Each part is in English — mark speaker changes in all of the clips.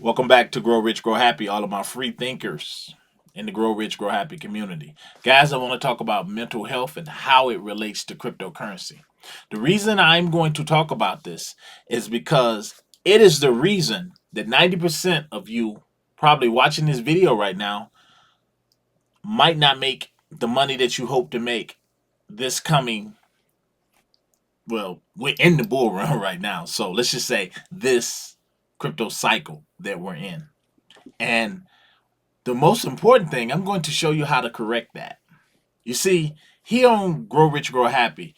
Speaker 1: Welcome back to Grow Rich, Grow Happy, all of my free thinkers in the Grow Rich, Grow Happy community. Guys, I want to talk about mental health and how it relates to cryptocurrency. The reason I'm going to talk about this is because it is the reason that 90% of you probably watching this video right now might not make the money that you hope to make this coming. Well, we're in the bull run right now. So let's just say this crypto cycle that we're in. And the most important thing, I'm going to show you how to correct that. You see, here on Grow Rich, Grow Happy,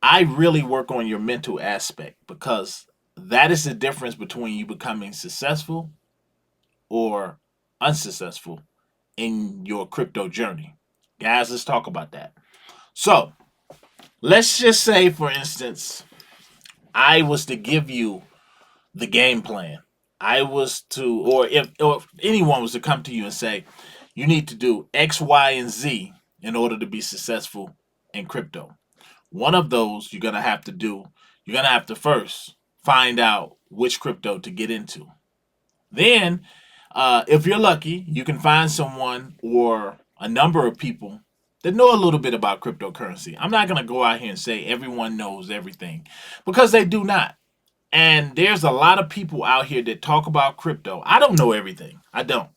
Speaker 1: I really work on your mental aspect because that is the difference between you becoming successful or unsuccessful in your crypto journey. Guys, let's talk about that. So, let's just say, for instance, I was to give you the game plan. I was to, or if anyone was to come to you and say, you need to do X, Y, and Z in order to be successful in crypto. One of those you're gonna have to first find out which crypto to get into. Then, if you're lucky, you can find someone or a number of people that know a little bit about cryptocurrency. I'm not gonna go out here and say everyone knows everything because they do not. And there's a lot of people out here that talk about crypto. I don't know everything. I don't.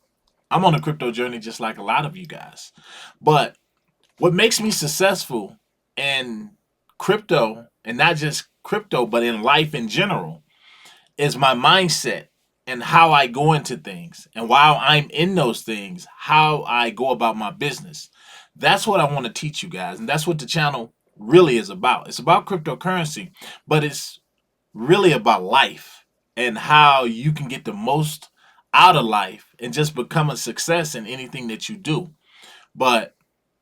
Speaker 1: I'm on a crypto journey just like a lot of you guys. But what makes me successful in crypto, and not just crypto, but in life in general, is my mindset and how I go into things. And while I'm in those things, how I go about my business. That's what I want to teach you guys. And that's what the channel really is about. It's about cryptocurrency, but it's really about life and how you can get the most out of life and just become a success in anything that you do. But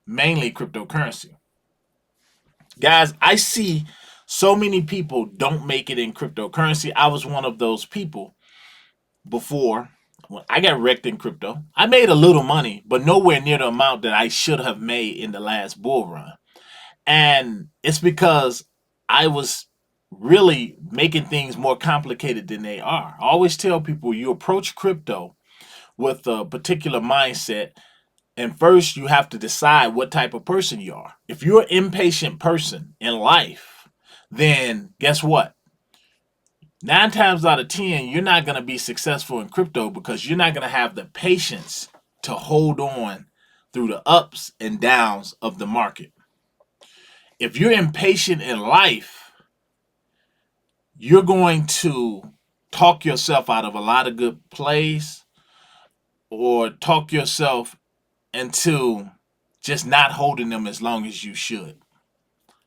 Speaker 1: mainly cryptocurrency. Guys, I see so many people don't make it in cryptocurrency. I was one of those people before when I got wrecked in crypto. I made a little money, but nowhere near the amount that I should have made in the last bull run. And it's because I was really making things more complicated than they are. I always tell people you approach crypto with a particular mindset, and first you have to decide what type of person you are. If you're an impatient person in life, then guess what? 9 times out of 10, you're not going to be successful in crypto because you're not going to have the patience to hold on through the ups and downs of the market. If you're impatient in life, you're going to talk yourself out of a lot of good plays or talk yourself into just not holding them as long as you should.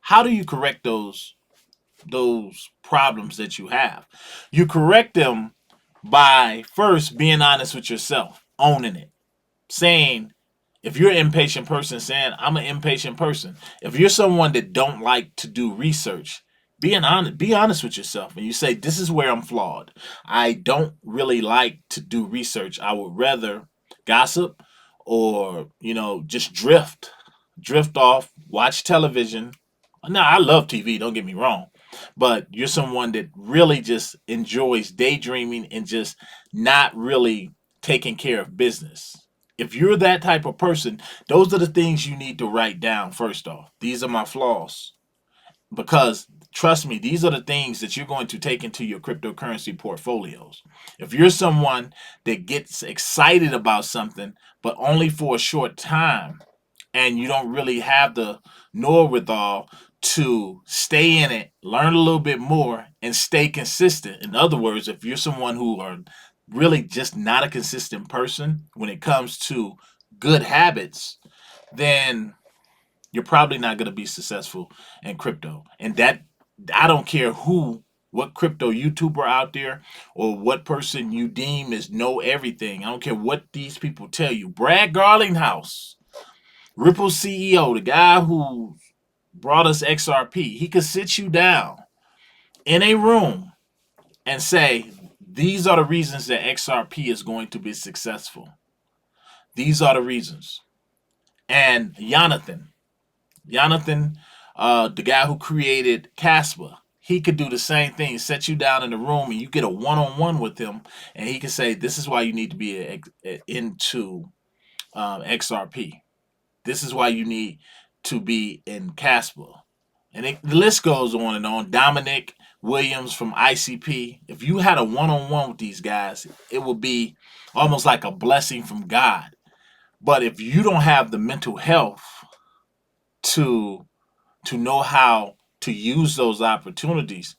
Speaker 1: How do you correct those problems that you have? You correct them by first being honest with yourself, owning it, saying, if you're an impatient person, saying I'm an impatient person. If you're someone that don't like to do research, be honest with yourself, and you say this is where I'm flawed. I don't really like to do research. I would rather gossip or just drift off, watch television. Now I love TV, don't get me wrong, but you're someone that really just enjoys daydreaming and just not really taking care of business. If you're that type of person, those are the things you need to write down first off. These are my flaws. Because trust me, these are the things that you're going to take into your cryptocurrency portfolios. If you're someone that gets excited about something, but only for a short time, and you don't really have the wherewithal to stay in it, learn a little bit more, and stay consistent. In other words, if you're someone who are really just not a consistent person when it comes to good habits, then you're probably not going to be successful in crypto. And that, I don't care what crypto YouTuber out there or what person you deem as know everything. I don't care what these people tell you. Brad Garlinghouse, Ripple CEO, the guy who brought us XRP, he could sit you down in a room and say, these are the reasons that XRP is going to be successful. These are the reasons. And Jonathan, the guy who created Casper, he could do the same thing, set you down in the room and you get a one-on-one with him, and he can say, this is why you need to be into XRP. This is why you need to be in Casper. And the list goes on and on. Dominic Williams from ICP. If you had a one-on-one with these guys, it would be almost like a blessing from God. But if you don't have the mental health to know how to use those opportunities,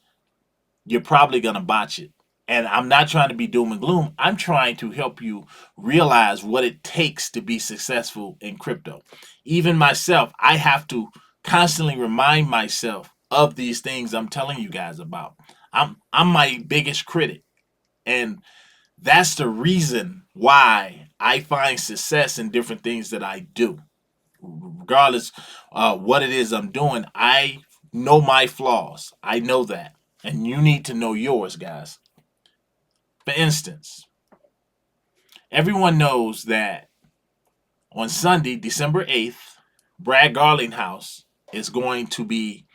Speaker 1: you're probably going to botch it. And I'm not trying to be doom and gloom. I'm trying to help you realize what it takes to be successful in crypto. Even myself, I have to constantly remind myself of these things I'm telling you guys about. I'm my biggest critic. And that's the reason why I find success in different things that I do. Regardless what it is I'm doing, I know my flaws. I know that. And you need to know yours, guys. For instance, everyone knows that on Sunday, December 8th, Brad Garlinghouse is going to be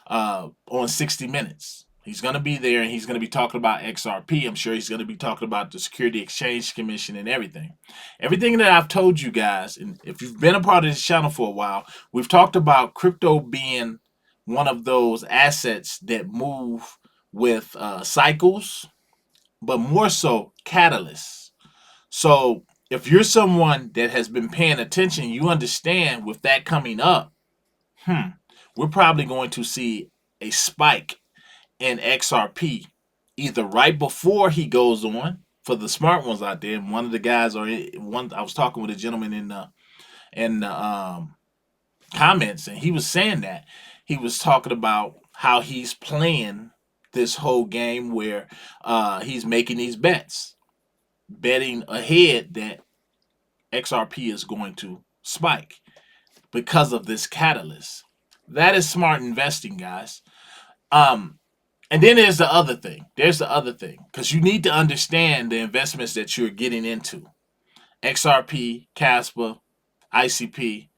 Speaker 1: on 60 Minutes. He's going to be there and he's going to be talking about XRP. I'm sure he's going to be talking about the Security Exchange Commission and everything. Everything that I've told you guys, and if you've been a part of this channel for a while, we've talked about crypto being one of those assets that move with cycles, but more so catalysts. So if you're someone that has been paying attention, you understand with that coming up, we're probably going to see a spike in XRP either right before he goes on, for the smart ones out there. And one of the guys, or one, I was talking with a gentleman in the comments, and he was saying that he was talking about how he's playing this whole game where he's making these betting ahead that XRP is going to spike because of this catalyst. That is smart investing, guys. And then there's the other thing. Because you need to understand the investments that you're getting into. XRP, Casper, ICP.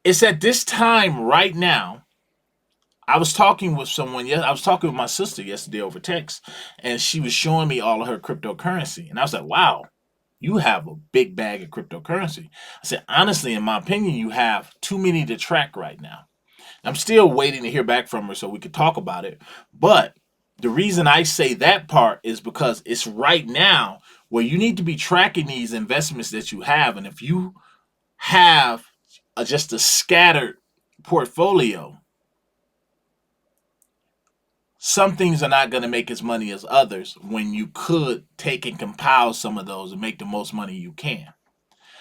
Speaker 1: It's at this time right now. I was talking with someone. I was talking with my sister yesterday over text, and she was showing me all of her cryptocurrency. And I was like, wow, you have a big bag of cryptocurrency. I said, honestly, in my opinion, you have too many to track right now. I'm still waiting to hear back from her so we could talk about it. But the reason I say that part is because it's right now where you need to be tracking these investments that you have. And if you have just a scattered portfolio, some things are not going to make as money as others when you could take and compile some of those and make the most money you can.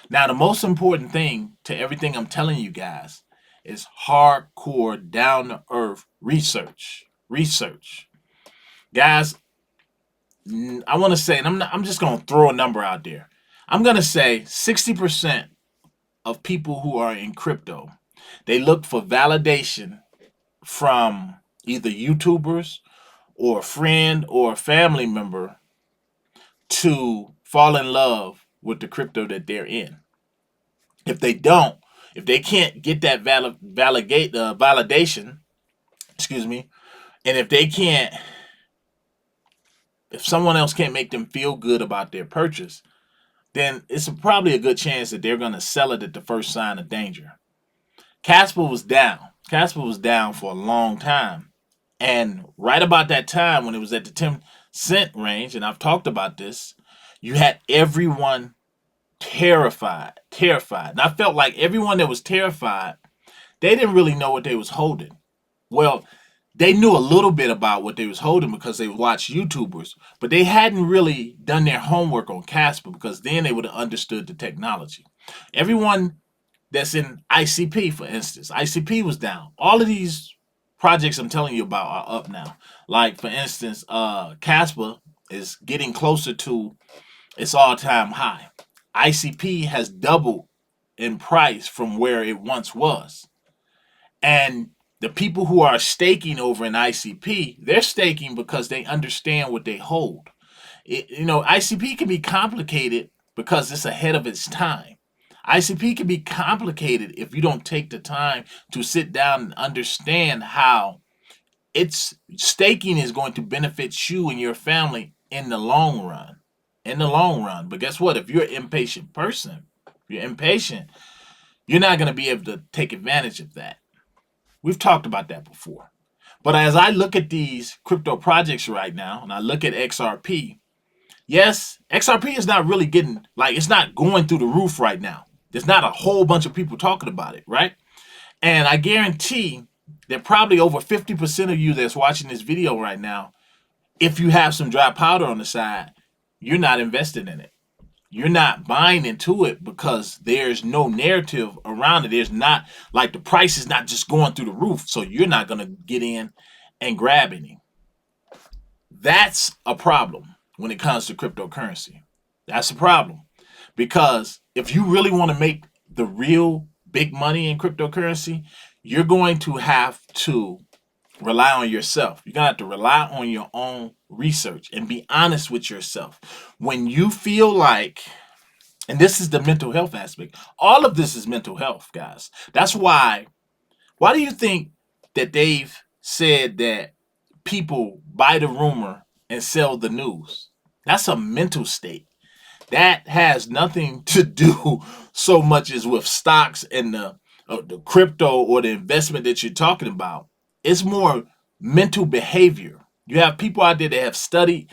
Speaker 1: Now, the most important thing to everything I'm telling you guys is hardcore, down-to-earth research. Guys, I want to say, and I'm just going to throw a number out there. I'm going to say 60% of people who are in crypto, they look for validation from either YouTubers or a friend or a family member to fall in love with the crypto that they're in. If they can't get that validation, excuse me, and if someone else can't make them feel good about their purchase, then it's probably a good chance that they're going to sell it at the first sign of danger. Casper was down. Casper was down for a long time. And right about that time when it was at the 10-cent range, and I've talked about this, you had everyone terrified. And I felt like everyone that was terrified, they didn't really know what they was holding. Well, they knew a little bit about what they was holding because they watched YouTubers, but they hadn't really done their homework on Casper, because then they would have understood the technology. Everyone that's in ICP, for instance, ICP was down. All of these projects I'm telling you about are up now. Like, for instance, Casper is getting closer to its all-time high. ICP has doubled in price from where it once was. And the people who are staking over in ICP, they're staking because they understand what they hold. ICP can be complicated because it's ahead of its time. ICP can be complicated if you don't take the time to sit down and understand how it's staking is going to benefit you and your family in the long run. In the long run. But guess what? If you're an impatient person, you're impatient, you're not going to be able to take advantage of that. We've talked about that before. But as I look at these crypto projects right now, and I look at XRP, yes, XRP is not really getting, like, it's not going through the roof right now. There's not a whole bunch of people talking about it, right? And I guarantee that probably over 50% of you that's watching this video right now, if you have some dry powder on the side, you're not invested in it. You're not buying into it because there's no narrative around it. There's not, like, the price is not just going through the roof. So you're not going to get in and grab any. That's a problem when it comes to cryptocurrency. That's a problem. Because if you really want to make the real big money in cryptocurrency, you're going to have to rely on yourself. You're going to have to rely on your own research and be honest with yourself. When you feel like, and this is the mental health aspect, all of this is mental health, guys. That's why do you think that they've said that people buy the rumor and sell the news? That's a mental state. That has nothing to do so much as with stocks and the crypto or the investment that you're talking about. It's more mental behavior. You have people out there that have studied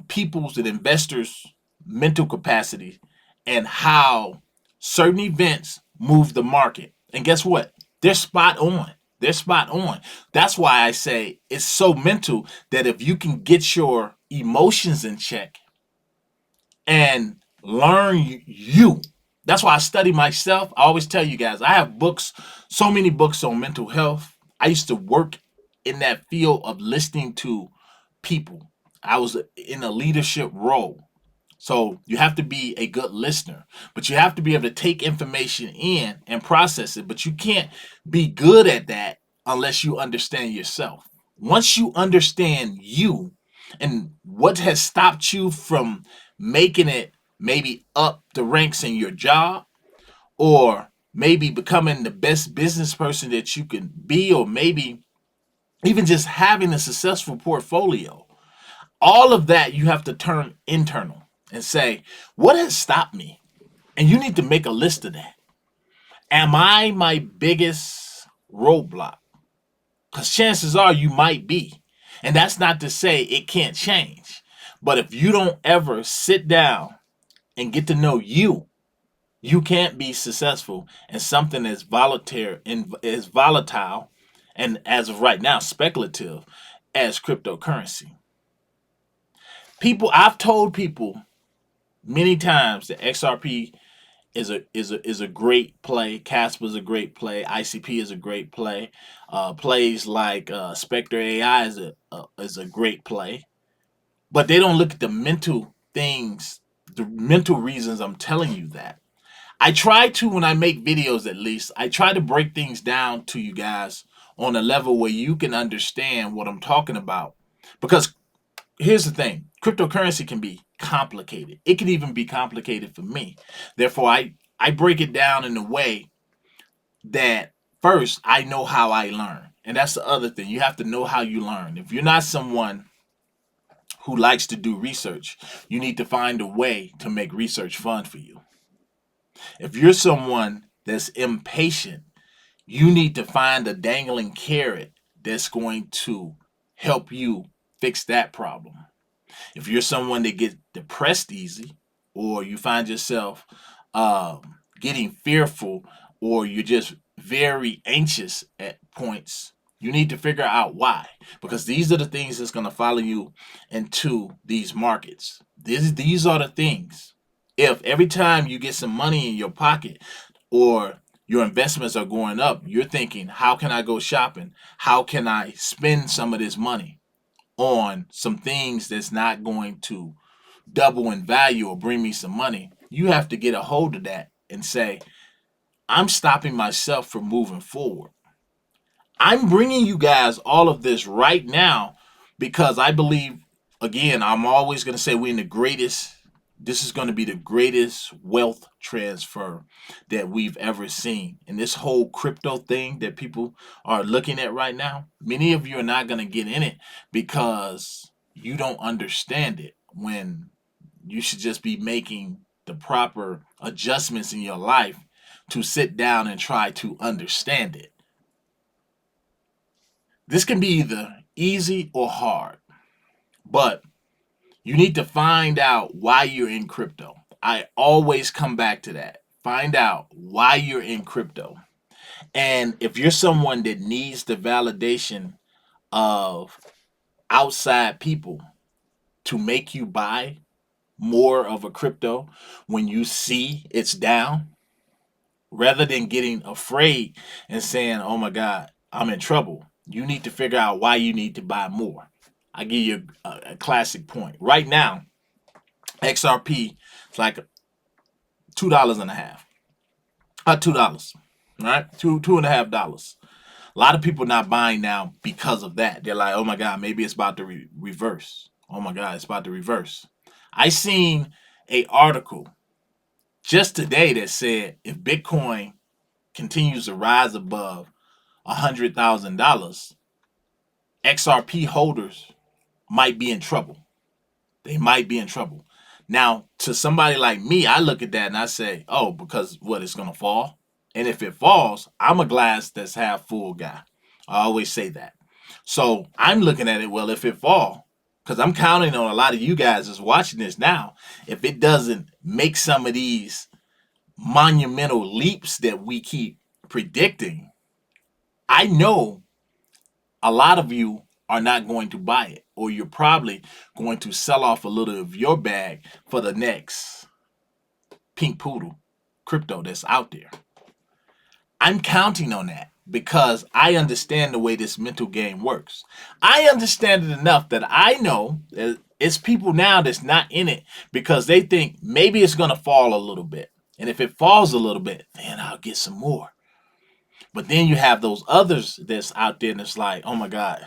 Speaker 1: people's and investors' mental capacity and how certain events move the market. And guess what? They're spot on. They're spot on. That's why I say it's so mental that if you can get your emotions in check and learn you. That's why I study myself. I always tell you guys, I have books, so many books on mental health. I used to work in that field of listening to people. I was in a leadership role. So you have to be a good listener, but you have to be able to take information in and process it. But you can't be good at that unless you understand yourself. Once you understand you and what has stopped you from making it maybe up the ranks in your job, or maybe becoming the best business person that you can be, or maybe even just having a successful portfolio, all of that you have to turn internal and say, what has stopped me? And you need to make a list of that. Am I my biggest roadblock? Because chances are you might be. And that's not to say it can't change. But if you don't ever sit down and get to know you, you can't be successful in something as volatile and, as of right now, speculative as cryptocurrency. I've told people many times that XRP is a great play. Casper's a great play. ICP is a great play. Plays like Spectre AI is a great play. But they don't look at the mental things, the mental reasons I'm telling you that. I try to, when I make videos at least, I try to break things down to you guys on a level where you can understand what I'm talking about. Because here's the thing, cryptocurrency can be complicated. It can even be complicated for me. Therefore, I break it down in a way that first I know how I learn. And that's the other thing. You have to know how you learn. If you're not someone who likes to do research, you need to find a way to make research fun for you. If you're someone that's impatient, you need to find a dangling carrot that's going to help you fix that problem. If you're someone that gets depressed easy, or you find yourself getting fearful, or you're just very anxious at points, you need to figure out why. Because these are the things that's going to follow you into these markets. These are the things. If every time you get some money in your pocket, or your investments are going up, you're thinking, how can I go shopping? How can I spend some of this money on some things that's not going to double in value or bring me some money? You have to get a hold of that and say, I'm stopping myself from moving forward. I'm bringing you guys all of this right now because I believe, again, I'm always going to say we're in the greatest this is going to be the greatest wealth transfer that we've ever seen. And this whole crypto thing that people are looking at right now, many of you are not going to get in it because you don't understand it, when you should just be making the proper adjustments in your life to sit down and try to understand it. This can be either easy or hard, but you need to find out why you're in crypto. I always come back to that. Find out why you're in crypto. And if you're someone that needs the validation of outside people to make you buy more of a crypto when you see it's down, rather than getting afraid and saying, oh my God, I'm in trouble, you need to figure out why you need to buy more. I give you a classic point. Right now, XRP is like $2 and a half. $2. Right? $2.50. A lot of people not buying now because of that. They're like, oh my God, maybe it's about to reverse. Oh my God, it's about to reverse. I seen a article just today that said if Bitcoin continues to rise above $100,000, XRP holders might be in trouble. They might be in trouble. Now, to somebody like me, I look at that and I say, oh, because what, it's going to fall? And if it falls, I'm a glass that's half full guy. I always say that. So I'm looking at it, well, if it fall, because I'm counting on a lot of you guys that's watching this now, if it doesn't make some of these monumental leaps that we keep predicting, I know a lot of you are not going to buy it, or you're probably going to sell off a little of your bag for the next pink poodle crypto that's out there. I'm counting on that because I understand the way this mental game works. I understand it enough that I know that it's people now that's not in it because they think maybe it's going to fall a little bit. And if it falls a little bit, then I'll get some more. But then you have those others that's out there and it's like, oh my God,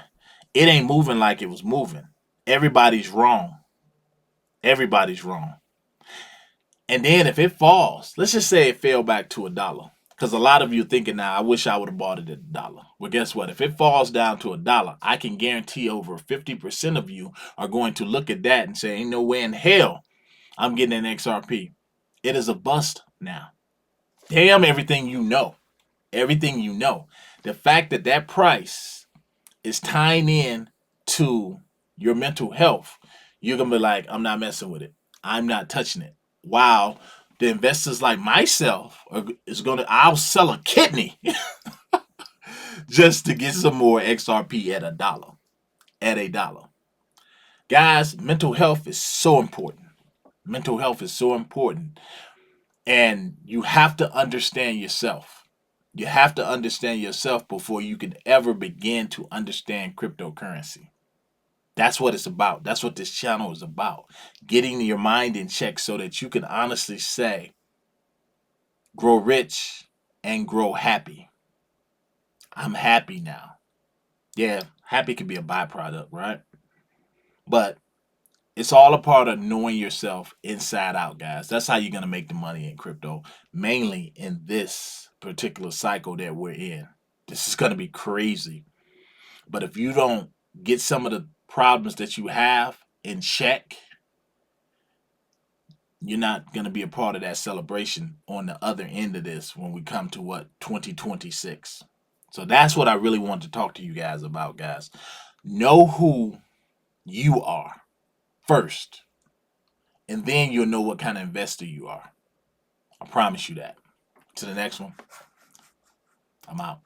Speaker 1: it ain't moving like it was moving. Everybody's wrong. Everybody's wrong. And then if it falls, let's just say it fell back to $1. Because a lot of you thinking now, I wish I would have bought it at $1. Well, guess what? If it falls down to $1, I can guarantee over 50% of you are going to look at that and say, ain't no way in hell I'm getting an XRP. It is a bust now. Damn everything you know. Everything you know. The fact that that price is tying in to your mental health, you're going to be like, I'm not messing with it. I'm not touching it. Wow. The investors like myself I'll sell a kidney just to get some more XRP at $1. At $1. Guys, mental health is so important. Mental health is so important. And you have to understand yourself. You have to understand yourself before you can ever begin to understand cryptocurrency. That's what it's about. That's what this channel is about. Getting your mind in check so that you can honestly say, grow rich and grow happy. I'm happy now. Yeah, happy could be a byproduct, right? But it's all a part of knowing yourself inside out, guys. That's how you're going to make the money in crypto, mainly in this particular cycle that we're in. This is going to be crazy. But if you don't get some of the problems that you have in check, you're not going to be a part of that celebration on the other end of this when we come to 2026. So that's what I really want to talk to you guys about, guys. Know who you are first, and then you'll know what kind of investor you are. I promise you that. To the next one, I'm out.